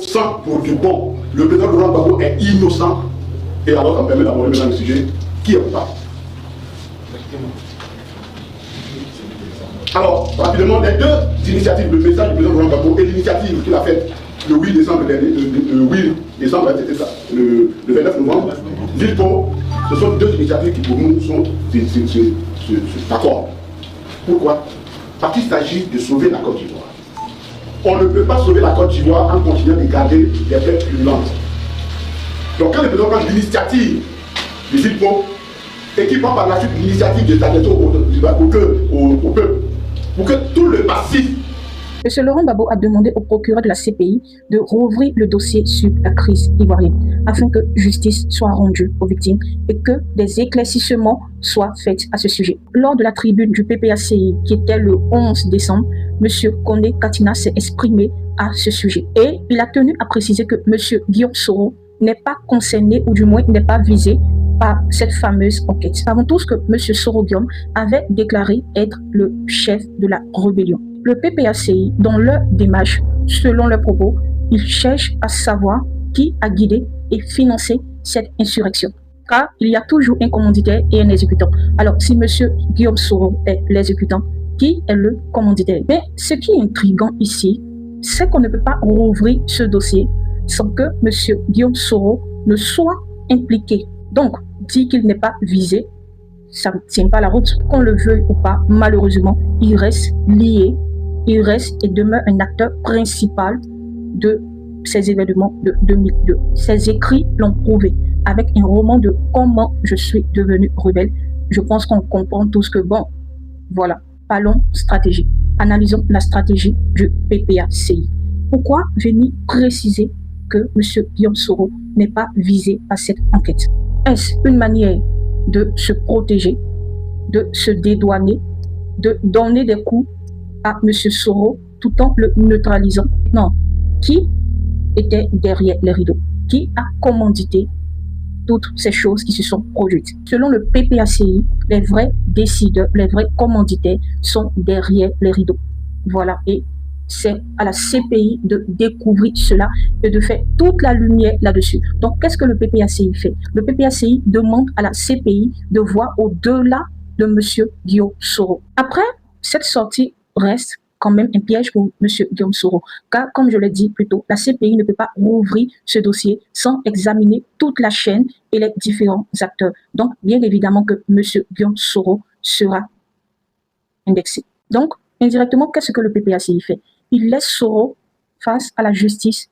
Sans pour du bon, le président Laurent Gbagbo est innocent. Et alors, ça me permet d'aborder maintenant le sujet qui est coupable. Alors, rapidement, les deux initiatives, le message du président Laurent Gbagbo et l'initiative qu'il a faite le 8 décembre dernier, c'était ça, le 29 novembre, Villepot, ce sont deux initiatives qui pour nous sont d'accord. Pourquoi? Parce qu'il s'agit de sauver la Côte d'Ivoire. On ne peut pas sauver la Côte d'Ivoire en continuant de garder des bêtes purulentes. Donc quand le président prend l'initiative de Villepot et qui prend par la suite l'initiative de Taketo au peuple, pour que tout le passif. M. Laurent Gbagbo a demandé au procureur de la CPI de rouvrir le dossier sur la crise ivoirienne afin que justice soit rendue aux victimes et que des éclaircissements soient faits à ce sujet. Lors de la tribune du PPACI qui était le 11 décembre, M. Condé Katina s'est exprimé à ce sujet et il a tenu à préciser que M. Guillaume Soro n'est pas concerné ou du moins n'est pas visé par cette fameuse enquête. Nous savons tous que M. Soro Guillaume avait déclaré être le chef de la rébellion. Le PPACI, dans leur démarche, selon leurs propos, ils cherchent à savoir qui a guidé et financé cette insurrection. Car il y a toujours un commanditaire et un exécutant. Alors, si M. Guillaume Soro est l'exécutant, qui est le commanditaire? Mais ce qui est intriguant ici, c'est qu'on ne peut pas rouvrir ce dossier sans que M. Guillaume Soro ne soit impliqué. Donc, dire qu'il n'est pas visé, ça ne tient pas la route. Qu'on le veuille ou pas, malheureusement, il reste lié, il reste et demeure un acteur principal de ces événements de 2002. Ses écrits l'ont prouvé. Avec un roman de comment je suis devenu rebelle, je pense qu'on comprend tous que bon, voilà, parlons stratégie. Analysons la stratégie du PPACI. Pourquoi venir préciser que M. Guillaume Soro n'est pas visé par cette enquête? Est-ce une manière de se protéger, de se dédouaner, de donner des coups à M. Soro tout en le neutralisant? Non. Qui était derrière les rideaux? Qui a commandité toutes ces choses qui se sont produites? Selon le PPACI, les vrais décideurs, les vrais commanditaires sont derrière les rideaux. Voilà. Et c'est à la CPI de découvrir cela et de faire toute la lumière là-dessus. Donc, qu'est-ce que le PPACI fait? Le PPACI demande à la CPI de voir au-delà de M. Guillaume Soro. Après, cette sortie reste quand même un piège pour M. Guillaume Soro. Car, comme je l'ai dit plus tôt, la CPI ne peut pas rouvrir ce dossier sans examiner toute la chaîne et les différents acteurs. Donc, bien évidemment que M. Guillaume Soro sera indexé. Donc, indirectement, qu'est-ce que le PPACI fait? Il laisse Soro face à la justice